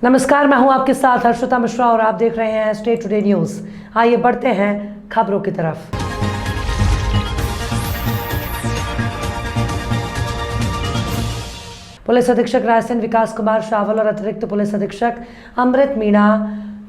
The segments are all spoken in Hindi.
नमस्कार, मैं हूं आपके साथ हर्षिता मिश्रा और आप देख रहे हैं स्टेट टुडे न्यूज। आइए बढ़ते हैं खबरों की तरफ। पुलिस अधीक्षक रायसेन विकास कुमार शावल और अतिरिक्त पुलिस अधीक्षक अमृत मीणा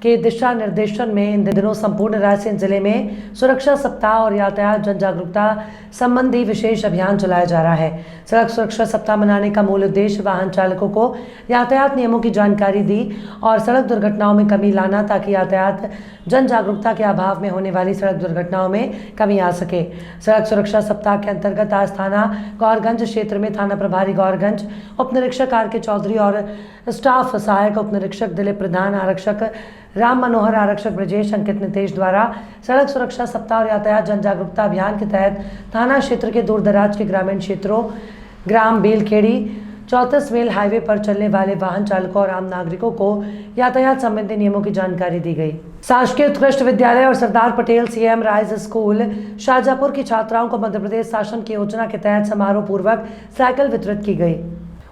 के दिशा निर्देशन में इन दिनों संपूर्ण रायसेन जिले में सुरक्षा सप्ताह और यातायात जन जागरूकता संबंधी विशेष अभियान चलाया जा रहा है। सड़क सुरक्षा सप्ताह मनाने का मूल उद्देश्य वाहन चालकों को यातायात नियमों की जानकारी दी और सड़क दुर्घटनाओं में कमी लाना, ताकि यातायात जन जागरूकता के अभाव में होने वाली सड़क दुर्घटनाओं में कमी आ सके। सड़क सुरक्षा सप्ताह के अंतर्गत आज थाना गौरगंज क्षेत्र में थाना प्रभारी गौरगंज, उप निरीक्षक आर के चौधरी और स्टाफ सहायक उप निरीक्षक दिलीप प्रधान, आरक्षक राम मनोहर, आरक्षक ब्रजेश अंकित नितेश द्वारा सड़क सुरक्षा सप्ताह और यातायात जन जागरूकता अभियान के तहत थाना क्षेत्र के दूर दराज के ग्रामीण क्षेत्रों ग्राम बेलखेड़ी 34 मील हाईवे पर चलने वाले वाहन चालकों और आम नागरिकों को यातायात संबंधी नियमों की जानकारी दी गई। शासकीय उत्कृष्ट विद्यालय और Sardar Patel CM rise school Shahjahanpur की छात्राओं को मध्य प्रदेश शासन की योजना के तहत समारोह पूर्वक साइकिल वितरित की गई।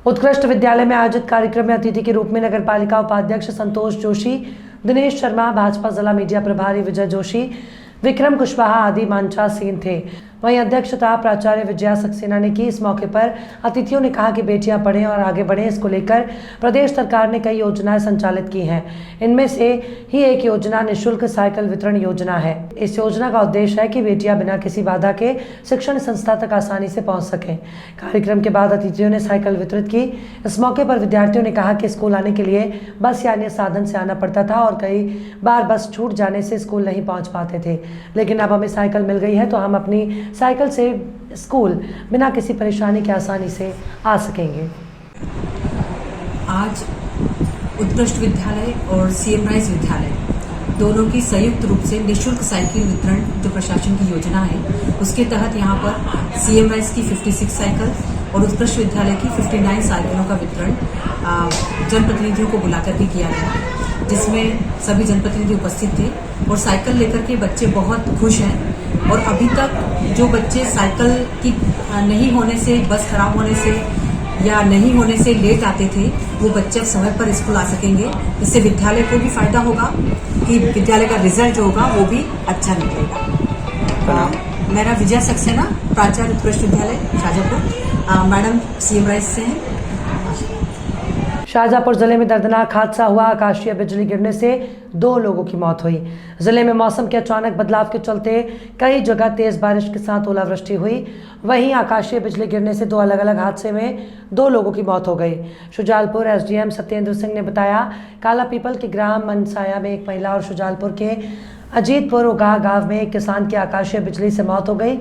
उत्कृष्ट विद्यालय में आयोजित कार्यक्रम में अतिथि के रूप में नगर पालिका उपाध्यक्ष संतोष जोशी, दिनेश शर्मा, भाजपा जिला मीडिया प्रभारी विजय जोशी, विक्रम कुशवाहा आदि मंचासीन थे। वहीं अध्यक्षता प्राचार्य विजया सक्सेना ने की। इस मौके पर अतिथियों ने कहा कि बेटियां पढ़ें और आगे बढ़ें, इसको लेकर प्रदेश सरकार ने कई योजनाएं संचालित की हैं। इनमें से ही एक योजना निःशुल्क साइकिल वितरण योजना है। इस योजना का उद्देश्य है कि बेटियां बिना किसी बाधा के शिक्षण संस्था तक आसानी से पहुंच सकें। कार्यक्रम के बाद अतिथियों ने साइकिल वितरित की। इस मौके पर विद्यार्थियों ने कहा कि स्कूल आने के लिए बस या अन्य साधन से आना पड़ता था और कई बार बस छूट जाने से स्कूल नहीं पहुँच पाते थे, लेकिन अब हमें साइकिल मिल गई है तो हम अपनी साइकिल से स्कूल बिना किसी परेशानी के आसानी से आ सकेंगे। आज उत्कृष्ट विद्यालय और सीएम राइज विद्यालय दोनों की संयुक्त रूप से निःशुल्क साइकिल वितरण जो प्रशासन की योजना है, उसके तहत यहाँ पर सीएम राइज की 56 साइकिल और उत्कृष्ट विद्यालय की 59 साइकिलों का वितरण जनप्रतिनिधियों को बुलाकर के किया गया, जिसमें सभी जनप्रतिनिधि उपस्थित थे और साइकिल लेकर के बच्चे बहुत खुश हैं। और अभी तक जो बच्चे साइकिल की नहीं होने से, बस खराब होने से या नहीं होने से लेट आते थे, वो बच्चे अब समय पर स्कूल आ सकेंगे। इससे विद्यालय को भी फायदा होगा कि विद्यालय का रिजल्ट जो होगा वो भी अच्छा निकलेगा। मेरा विजय सक्सेना, प्राचार्य उत्कृष्ट विद्यालय शाहजहाँपुर। मैडम सीएम राइज से हैं। शाहजहाँपुर जिले में दर्दनाक हादसा हुआ। आकाशीय बिजली गिरने से 2 लोगों की मौत हुई। जिले में मौसम के अचानक बदलाव के चलते कई जगह तेज बारिश के साथ ओलावृष्टि हुई। वहीं आकाशीय बिजली गिरने से 2 अलग अलग हादसे में 2 लोगों की मौत हो गई। शुजालपुर एसडीएम सत्येंद्र सिंह ने बताया, काला पीपल के ग्राम मनसाया में एक महिला और शुजालपुर के अजीतपुर उगाह गांव में एक किसान की आकाशीय बिजली से मौत हो गई।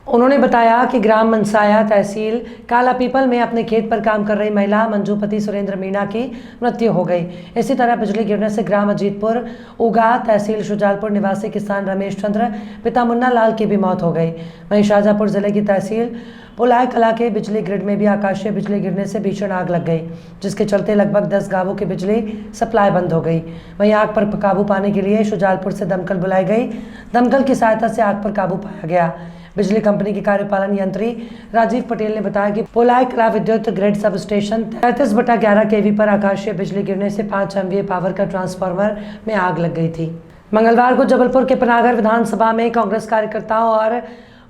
उन्होंने बताया कि ग्राम मनसाया तहसील काला पीपल में अपने खेत पर काम कर रही महिला मंजूपति सुरेंद्र मीणा की मृत्यु हो गई। इसी तरह बिजली गिरने से ग्राम अजीतपुर उगा तहसील शुजालपुर निवासी किसान रमेश चंद्र पिता मुन्ना लाल की भी मौत हो गई। वहीं शाहजहाँपुर जिले की तहसील पुलाय कला के बिजली ग्रिड में भी आकाशीय बिजली गिरने से भीषण आग लग गई, जिसके चलते लगभग 10 गांवों की बिजली सप्लाई बंद हो गई। वहीं आग पर काबू पाने के लिए शुजालपुर से दमकल बुलाई गई। दमकल की सहायता से आग पर काबू पाया गया। बिजली कंपनी के कार्यपालन यंत्री राजीव पटेल ने बताया कि पोलाई कला विद्युत ग्रिड सब स्टेशन 33/11 केवी पर आकाशीय बिजली गिरने से 5 MVA पावर का ट्रांसफार्मर में आग लग गई थी। मंगलवार को जबलपुर के पनागर विधानसभा में कांग्रेस कार्यकर्ताओं और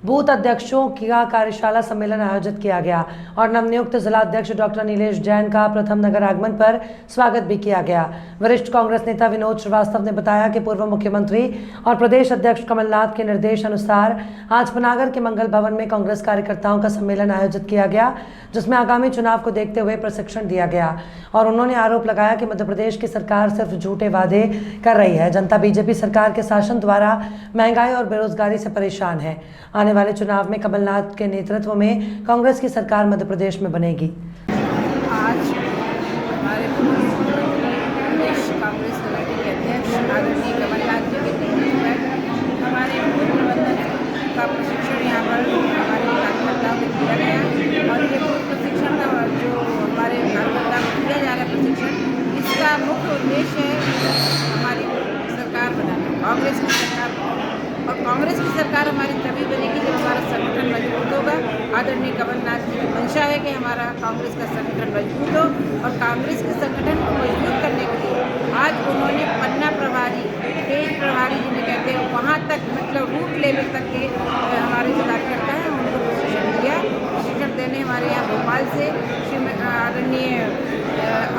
बूथ अध्यक्षों का कार्यशाला सम्मेलन आयोजित किया गया और नवनियुक्त जिला अध्यक्ष डॉक्टर नीलेश जैन का प्रथम नगर आगमन पर स्वागत भी किया गया। वरिष्ठ कांग्रेस नेता विनोद श्रीवास्तव ने बताया कि पूर्व मुख्यमंत्री और प्रदेश अध्यक्ष कमलनाथ के निर्देश अनुसार आज पनागर के मंगल भवन में कांग्रेस कार्यकर्ताओं का सम्मेलन आयोजित किया गया, जिसमें आगामी चुनाव को देखते हुए प्रशिक्षण दिया गया। और उन्होंने आरोप लगाया कि मध्य प्रदेश की सरकार सिर्फ झूठे वादे कर रही है। जनता बीजेपी सरकार के शासन द्वारा महंगाई और बेरोजगारी से परेशान है। आने वाले चुनाव में कमलनाथ के नेतृत्व में कांग्रेस की सरकार मध्य प्रदेश में बनेगी। आज हमारे प्रदेश कांग्रेस कमेटी के अध्यक्ष आदरणीय कमलनाथ जी के नेतृत्व में हमारे बूथ प्रबंधन का प्रशिक्षण यहाँ पर हमारे कार्यकर्ताओं को दिया गया और ये बूथ प्रशिक्षण का जो हमारे कार्यकर्ताओं को दिया जा रहा है प्रशिक्षण, इसका मुख्य उद्देश्य है हमारी सरकार बनाना, कांग्रेस की सरकार बनाना। और कांग्रेस की सरकार हमारी तभी बनेगी जब हमारा संगठन मजबूत होगा। आदरणीय कमलनाथ जी की मंशा है कि हमारा कांग्रेस का संगठन मजबूत हो और कांग्रेस के संगठन को मजबूत करने के लिए लेवल तक के हमारे जो कार्यकर्ता हैं उनको प्रशिक्षण दिया। प्रशिक्षण देने हमारे यहाँ भोपाल से आदरणीय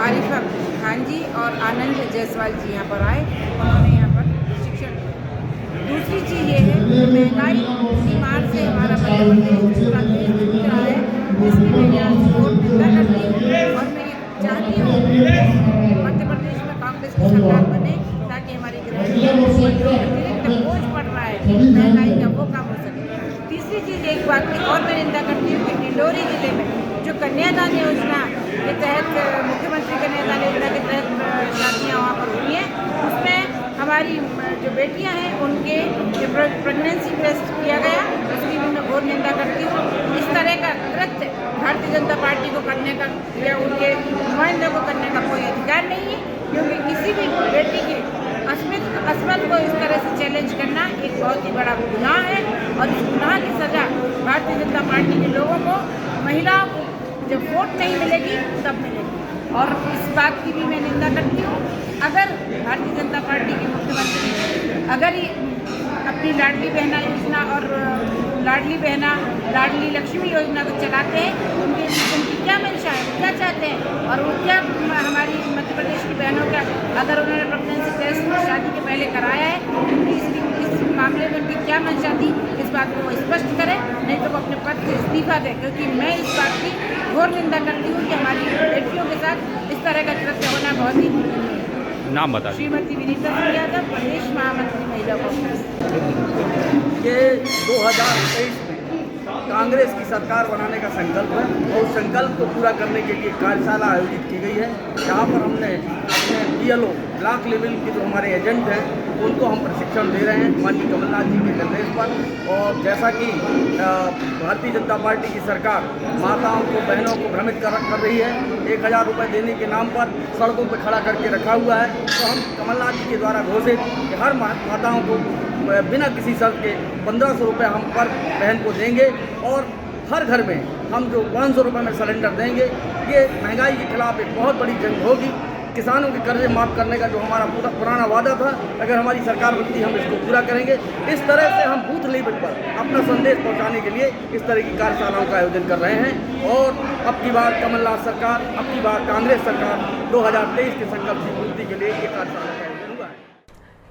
आरिफा खान जी और आनंद जायसवाल जी यहाँ पर आए, उन्होंने यहाँ पर प्रशिक्षण दिया। दूसरी चीज़ ये है कि महंगाई की मार से हमारा मध्य प्रदेश पूरा देश जूझ रहा है, जिसकी मैं यहाँ सपोर्ट निंदा करती हूँ और मैं चाहती हूँ मध्य प्रदेश में कांग्रेस की सरकार बने ताकि हमारी गृहिणियों को जो अतिरिक्त बोझ पड़ रहा है महंगाई का वो कम हो सके। तीसरी चीज़ एक बात की और मैं निंदा करती हूँ कि डिंडोरी जिले में जो कन्यादान योजना के तहत मुख्यमंत्री कन्यादान योजना के तहत शादियाँ वहाँ पर हुई हैं, उसमें हमारी जो बेटियां हैं उनके जो प्रेगनेंसी टेस्ट किया गया उसकी भी मैं घोर निंदा करती हूँ। इस तरह का कृत्य भारतीय जनता पार्टी को करने का या उनके नुमाइंदों को करने का कोई अधिकार नहीं है, क्योंकि किसी भी बेटी के अस्मत को इस तरह से चैलेंज करना एक बहुत ही बड़ा गुनाह है और इस गुनाह की सज़ा भारतीय जनता पार्टी के लोगों को, महिलाओं को जब वोट नहीं मिलेगी तब मिलेगी। और इस बात की भी मैं निंदा करती हूँ, अगर भारतीय जनता पार्टी के मुख्यमंत्री अगर ही अपनी लाडली बहना योजना और लाडली लक्ष्मी योजना को चलाते हैं, उनकी क्या मंशा है, क्या चाहते हैं और वो क्या हमारी मध्य प्रदेश की बहनों का अगर उन्होंने प्रेगनेंसी टेस्ट शादी के पहले कराया है, इस मामले में उनकी क्या मंशा थी, इस बात को वो स्पष्ट करें, नहीं तो वो अपने पद से इस्तीफा दें। क्योंकि मैं इस बात की घोर निंदा करती हूँ कि हमारी बेटियों के साथ इस तरह का कृत्य होना बहुत ही बुरा है। नाम बता। श्रीमती विनीता सिंह यादव, प्रदेश महामंत्री महिला कांग्रेस। ये 2023 में कांग्रेस की सरकार बनाने का संकल्प है और उस संकल्प को पूरा करने के लिए कार्यशाला आयोजित की गई है, जहाँ पर हमने अपने BLO ब्लॉक लेवल के जो हमारे एजेंट हैं उनको हम प्रशिक्षण दे रहे हैं माननीय कमलनाथ जी के निर्देश पर। और जैसा कि भारतीय जनता पार्टी की सरकार माताओं को, बहनों को भ्रमित कर रही है, 1000 रुपये देने के नाम पर सड़कों पर खड़ा करके रखा हुआ है, तो हम कमलनाथ जी के द्वारा घोषित कि हर माताओं को बिना किसी शर्त के 1500 रुपये हम पर बहन को देंगे और हर घर में हम जो 500 रुपये में सिलेंडर देंगे। ये महंगाई के खिलाफ एक बहुत बड़ी जंग होगी। किसानों के कर्जे माफ़ करने का जो हमारा पुराना वादा था, अगर हमारी सरकार बनती हम इसको पूरा करेंगे। इस तरह से हम बूथ लेवल पर अपना संदेश पहुंचाने के लिए इस तरह की कार्यशालाओं का आयोजन कर रहे हैं। और अब की बार कमलनाथ सरकार, अब की बार कांग्रेस सरकार 2023 के संकल्प की पूर्ति के लिए ये कार्यशाला का आयोजन हुआ है।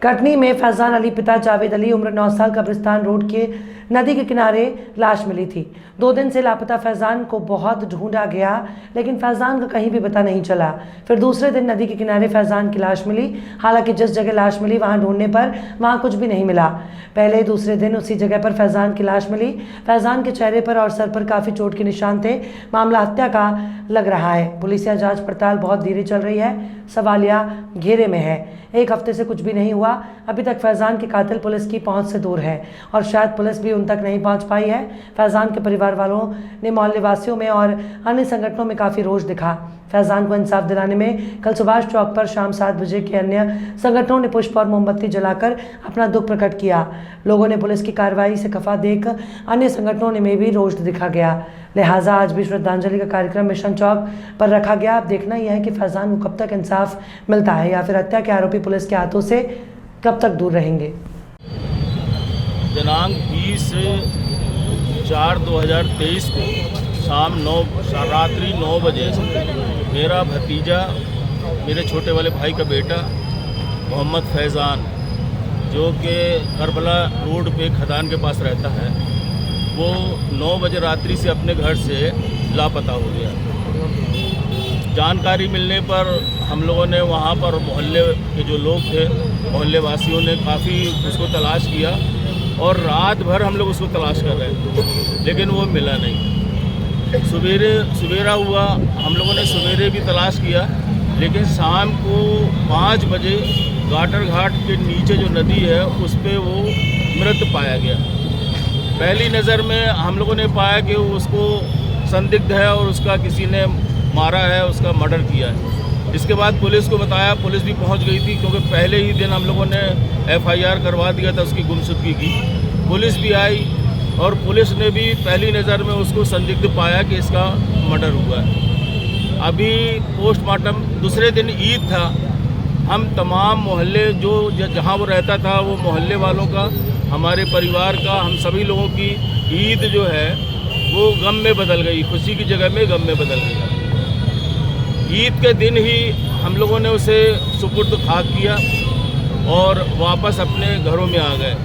कटनी में फैजान अली पिता जावेद अली उम्र 9 साल कब्रिस्तान रोड के नदी के किनारे लाश मिली थी। 2 दिन से लापता फैजान को बहुत ढूंढा गया, लेकिन फैजान का कहीं भी पता नहीं चला। फिर दूसरे दिन नदी के किनारे फैजान की लाश मिली। हालांकि जिस जगह लाश मिली वहां ढूंढने पर वहां कुछ भी नहीं मिला। पहले दूसरे दिन उसी जगह पर फैजान की लाश मिली। फैजान के चेहरे पर और सर पर काफ़ी चोट के निशान थे। मामला हत्या का लग रहा है। पुलिस या जाँच पड़ताल बहुत धीरे चल रही है। सवालिया घेरे में है। 1 हफ्ते से कुछ भी नहीं हुआ। अभी तक फैजान के कातिल पुलिस की पहुंच से दूर है और शायद पुलिस भी उन तक नहीं पहुंच पाई है। फैजान के परिवार वालों ने मोहल्ले वासियों में और अन्य संगठनों में काफ़ी रोष दिखा। फैजान को इंसाफ दिलाने में कल सुभाष चौक पर शाम 7 बजे के अन्य संगठनों ने पुष्प और मोमबत्ती जलाकर अपना दुख प्रकट किया। लोगों ने पुलिस की कार्रवाई से खफा देख अन्य संगठनों में भी रोष दिखा गया। लिहाजा आज भी श्रद्धांजलि का कार्यक्रम मिशन चौक पर रखा गया। अब देखना यह है कि फैजान को कब तक इंसाफ मिलता है या फिर हत्या के आरोपी पुलिस के हाथों से कब तक दूर रहेंगे। दिनांक 20/4/2023 को रात्रि 9 बजे मेरा भतीजा, मेरे छोटे वाले भाई का बेटा मोहम्मद फैज़ान, जो कि करबला रोड पे खदान के पास रहता है, वो 9 बजे रात्रि से अपने घर से लापता हो गया। जानकारी मिलने पर हम लोगों ने वहाँ पर मोहल्ले के जो लोग थे, मोहल्ले वासियों ने काफ़ी उसको तलाश किया और रात भर हम लोग उसको तलाश कर रहे थे, लेकिन वो मिला नहीं। सवेरा हुआ, हम लोगों ने सवेरे भी तलाश किया, लेकिन शाम को 5 बजे गाटर घाट के नीचे जो नदी है उस पर वो मृत पाया गया। पहली नज़र में हम लोगों ने पाया कि उसको संदिग्ध है और उसका किसी ने मारा है, उसका मर्डर किया है। इसके बाद पुलिस को बताया, पुलिस भी पहुंच गई थी, क्योंकि पहले ही दिन हम लोगों ने FIR करवा दिया था उसकी गुमशुदगी की। पुलिस भी आई और पुलिस ने भी पहली नज़र में उसको संदिग्ध पाया कि इसका मर्डर हुआ है। अभी पोस्टमार्टम, दूसरे दिन ईद था, हम तमाम मोहल्ले जो जहाँ वो रहता था वो मोहल्ले वालों का हमारे परिवार का, हम सभी लोगों की ईद जो है वो गम में बदल गई, खुशी की जगह में गम में बदल गई। ईद के दिन ही हम लोगों ने उसे सुपुर्द खाक किया और वापस अपने घरों में आ गए।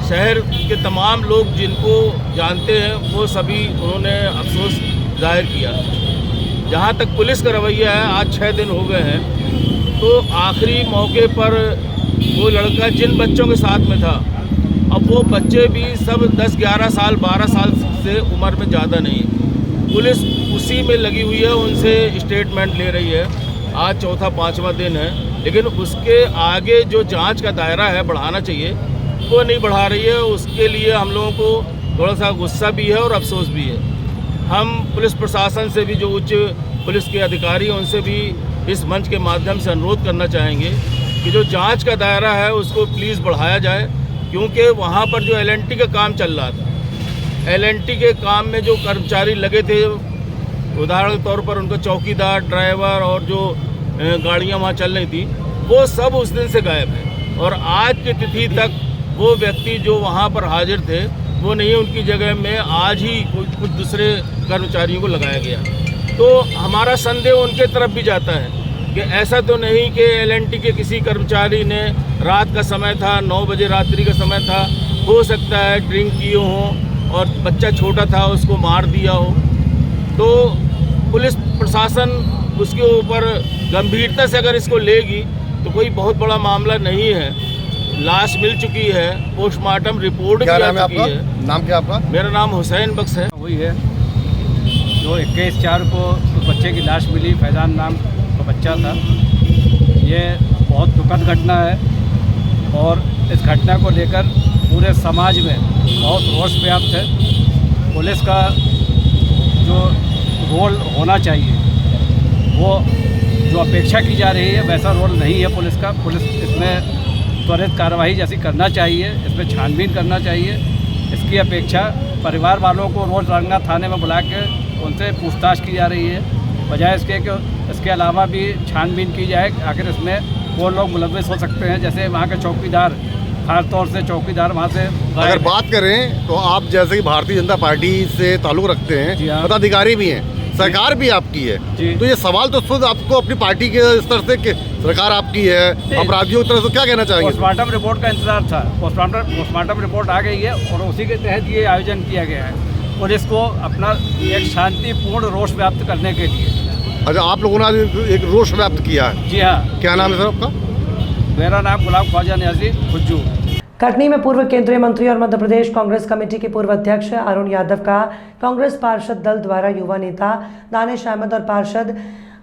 शहर के तमाम लोग जिनको जानते हैं वो सभी उन्होंने अफसोस जाहिर किया। जहाँ तक पुलिस का रवैया है, आज 6 दिन हो गए हैं, तो आखिरी मौके पर वो लड़का जिन बच्चों के साथ में था, अब वो बच्चे भी सब 10, 11 साल, 12 साल से उम्र में ज़्यादा नहीं, पुलिस उसी में लगी हुई है, उनसे स्टेटमेंट ले रही है। आज चौथा 5वां दिन है, लेकिन उसके आगे जो जांच का दायरा है बढ़ाना चाहिए वो नहीं बढ़ा रही है। उसके लिए हम लोगों को थोड़ा सा गुस्सा भी है और अफसोस भी है। हम पुलिस प्रशासन से भी, जो उच्च पुलिस के अधिकारी हैं, उनसे भी इस मंच के माध्यम से अनुरोध करना चाहेंगे कि जो जांच का दायरा है उसको प्लीज़ बढ़ाया जाए, क्योंकि वहाँ पर जो LNT का काम चल रहा था, LNT के काम में जो कर्मचारी लगे थे, उदाहरण के तौर पर उनका चौकीदार, ड्राइवर और जो गाड़ियाँ वहाँ चल रही थी, वो सब उस दिन से गायब है। और आज की तिथि तक वो व्यक्ति जो वहाँ पर हाजिर थे वो नहीं, उनकी जगह में आज ही कुछ दूसरे कर्मचारियों को लगाया गया। तो हमारा संदेह उनके तरफ भी जाता है कि ऐसा तो नहीं कि LNT के किसी कर्मचारी ने, रात का समय था, 9 बजे रात्रि का समय था, हो सकता है ड्रिंक किए हों और बच्चा छोटा था उसको मार दिया हो। तो पुलिस प्रशासन उसके ऊपर गंभीरता से अगर इसको लेगी तो कोई बहुत बड़ा मामला नहीं है। लाश मिल चुकी है, पोस्टमार्टम रिपोर्ट भी आ चुकी है। नाम क्या आपका? मेरा नाम हुसैन बख्श है। हुई है जो 21/4 को उस बच्चे की लाश मिली, फैजान नाम का बच्चा था। ये बहुत दुखद घटना है और इस घटना को लेकर पूरे समाज में बहुत रोष व्याप्त है। पुलिस का जो रोल होना चाहिए, वो जो अपेक्षा की जा रही है वैसा रोल नहीं है पुलिस का। पुलिस इसमें त्वरित कार्रवाई जैसी करना चाहिए, इसमें छानबीन करना चाहिए। इसकी अपेक्षा परिवार वालों को रोज़ रंगा थाने में बुला के उनसे पूछताछ की जा रही है, बजाय इसके कि इसके अलावा भी छानबीन की जाए आखिर इसमें वो लोग मुलव्विस हो सकते हैं। जैसे वहाँ के चौकीदार, खासतौर से चौकीदार वहाँ से अगर बात करें तो आप जैसे कि भारतीय जनता पार्टी से ताल्लुक़ रखते हैं, जी हाँ। पदाधिकारी भी हैं, सरकार भी आपकी है, तो ये सवाल तो खुद आपको अपनी पार्टी के स्तर से कि सरकार आपकी है, अपराधियों की तरफ से क्या कहना चाहेंगे? पोस्टमार्टम रिपोर्ट का इंतजार था। पोस्टमार्टम रिपोर्ट आ गई है और उसी के तहत ये आयोजन किया गया है पुलिस को अपना एक शांतिपूर्ण रोष व्याप्त करने के लिए। अच्छा, आप लोगों ने आज एक रोष व्याप्त किया है? जी हाँ। क्या नाम है सर आपका? मेरा नाम गुलाब ख्वाजा न्याजी खुज्जू। कटनी में पूर्व केंद्रीय मंत्री और मध्य प्रदेश कांग्रेस कमेटी के पूर्व अध्यक्ष अरुण यादव का कांग्रेस पार्षद दल द्वारा युवा नेता दानिश अहमद और पार्षद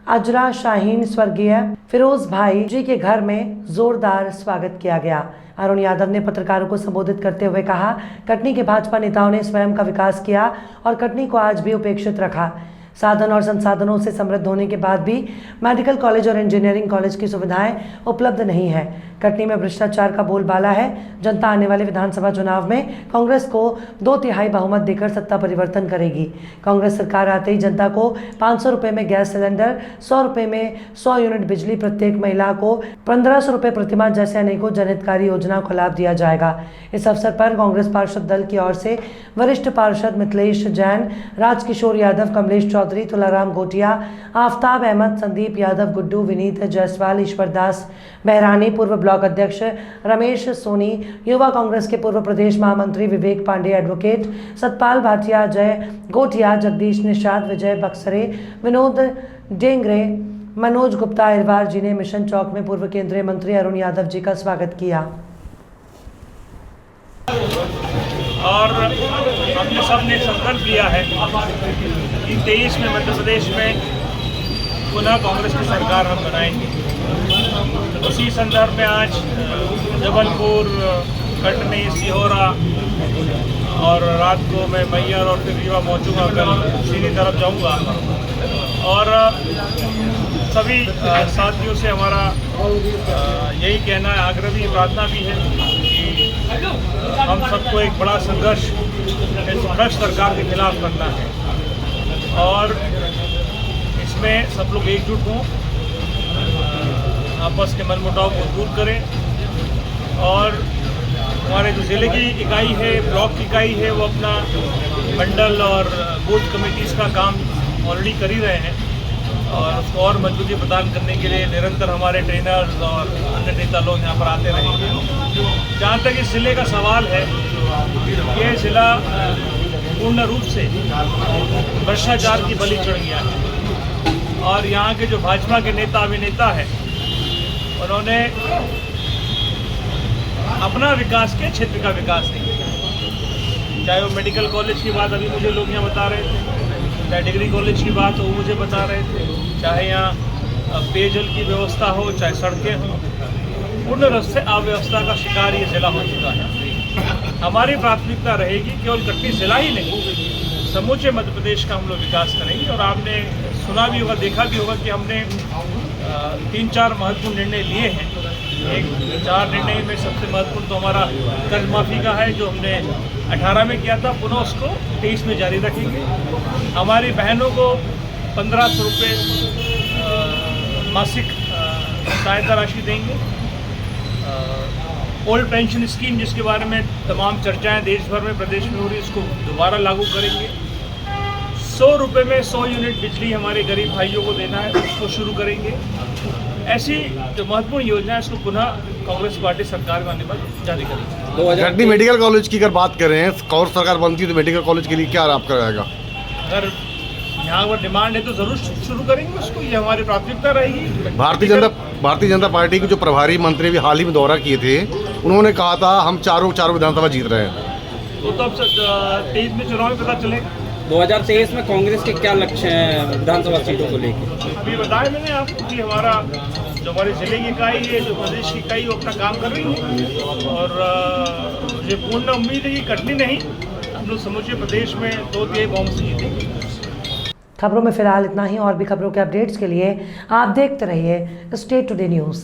अजरा शाहीन स्वर्गीय फिरोज भाई जी के घर में जोरदार स्वागत किया गया। अरुण यादव ने पत्रकारों को संबोधित करते हुए कहा, कटनी के भाजपा नेताओं ने स्वयं का विकास किया और कटनी को आज भी उपेक्षित रखा। साधन और संसाधनों से समृद्ध होने के बाद भी मेडिकल कॉलेज और इंजीनियरिंग कॉलेज की सुविधाएं उपलब्ध नहीं है। कटनी में भ्रष्टाचार का बोलबाला है। जनता आने वाले विधानसभा चुनाव में कांग्रेस को 2/3 बहुमत देकर सत्ता परिवर्तन करेगी। कांग्रेस सरकार आते ही जनता को 500 रुपये में गैस सिलेंडर, 100 रुपये में 100 यूनिट बिजली, प्रत्येक महिला को 1500 रुपये प्रतिमाह जैसे अनेकों जनहितकारी योजनाओं का लाभ दिया जाएगा। इस अवसर पर कांग्रेस पार्षद दल की ओर से वरिष्ठ पार्षद मिथिलेश जैन, राजकिशोर यादव, कमलेश चौधरी, तुलाराम गोटिया, आफ्ताब अहमद, संदीप यादव, गुड्डू, विनीत जायसवाल, ईश्वरदास बहरानी, पूर्व ब्लॉक अध्यक्ष रमेश सोनी, युवा कांग्रेस के पूर्व प्रदेश महामंत्री विवेक पांडे, एडवोकेट सतपाल भाटिया, जय गोटिया, जगदीश निषाद, विजय बक्सरे, विनोद डेंगरे, मनोज गुप्ता अहिरवार जी ने मिशन चौक में पूर्व केंद्रीय मंत्री अरुण यादव जी का स्वागत किया। और हमने सबने संकल्प लिया है कि 23 में मध्य प्रदेश में पुनः कांग्रेस की सरकार हम बनाएंगे। उसी संदर्भ में आज जबलपुर, कटनी, सिहोरा और रात को मैं मैयर और फिर रीवा पहुँचूँगा, कल सीधी तरफ जाऊँगा। और सभी साथियों से हमारा यही कहना है, आग्रह भी, प्रार्थना भी है कि हम सबको एक बड़ा संघर्ष इस भ्रष्ट सरकार के खिलाफ करना है और इसमें सब लोग एकजुट हों, आपस के मनमुटाव को दूर करें और हमारे जो ज़िले की इकाई है, ब्लॉक की इकाई है, वो अपना मंडल और बूथ कमेटीज़ का काम ऑलरेडी कर ही रहे हैं और उसको और मजबूती प्रदान करने के लिए निरंतर हमारे ट्रेनर्स और अन्य नेता लोग यहाँ पर आते रहेंगे। जहाँ तक इस ज़िले का सवाल है, ये ज़िला पूर्ण रूप से भ्रष्टाचार की बलि चढ़ गया है और यहाँ के जो भाजपा के नेता अभिनेता हैं, उन्होंने अपना विकास के क्षेत्र का विकास नहीं किया। चाहे वो मेडिकल कॉलेज की बात अभी मुझे लोग यहाँ बता रहे थे, चाहे डिग्री कॉलेज की बात हो वो मुझे बता रहे थे, चाहे यहाँ पेयजल की व्यवस्था हो, चाहे सड़कें हों, पूर्ण रूप से अव्यवस्था का शिकार ये ज़िला हो चुका है। हमारी प्राथमिकता रहेगी केवल कटनी ज़िला ही नहीं, समूचे मध्य प्रदेश का हम लोग विकास करेंगे। और आपने सुना भी होगा, देखा भी होगा कि हमने 3-4 महत्वपूर्ण निर्णय लिए हैं। एक 4 निर्णय में सबसे महत्वपूर्ण तो हमारा कर्ज माफ़ी का है, जो हमने 18 में किया था, पुनः उसको 23 में जारी रखेंगे। हमारी बहनों को 1500 रुपये मासिक सहायता राशि देंगे। ओल्ड पेंशन स्कीम, जिसके बारे में तमाम चर्चाएं देश भर में, प्रदेश में हो रही, इसको दोबारा लागू करेंगे। 100 रुपये में 100 यूनिट बिजली हमारे गरीब भाइयों को देना है, उसको शुरू करेंगे। ऐसी जो महत्वपूर्ण योजना है, इसको पुनः कांग्रेस पार्टी सरकार में आने पर जारी करेगी। कटनी मेडिकल कॉलेज की अगर बात करें, कांग्रेस सरकार बनती है तो मेडिकल कॉलेज के लिए क्या आपका रहेगा? अगर यहाँ पर डिमांड है तो ज़रूर शुरू करेंगे उसको, ये हमारी प्राथमिकता रहेगी। भारतीय जनता पार्टी के जो प्रभारी मंत्री भी हाल ही में दौरा किए थे, उन्होंने कहा था हम चारों विधानसभा जीत रहे हैं। तो अब 23 में चुनाव में पता चलेगा। 2023 में कांग्रेस के क्या लक्ष्य हैं विधानसभा सीटों को लेकर? अभी बताया मैंने आपको कि हमारा जो हमारे ज़िले की इकाई है, जो प्रदेश की इकाई, वो अपना काम कर रही है और मुझे पूर्ण उम्मीद है कि कटनी नहीं, हम लोग समूचे प्रदेश में 2-3 बहुमत से जीतेंगे। खबरों में फिलहाल इतना ही। और भी खबरों के अपडेट्स के लिए आप देखते रहिए स्टेट टुडे न्यूज़।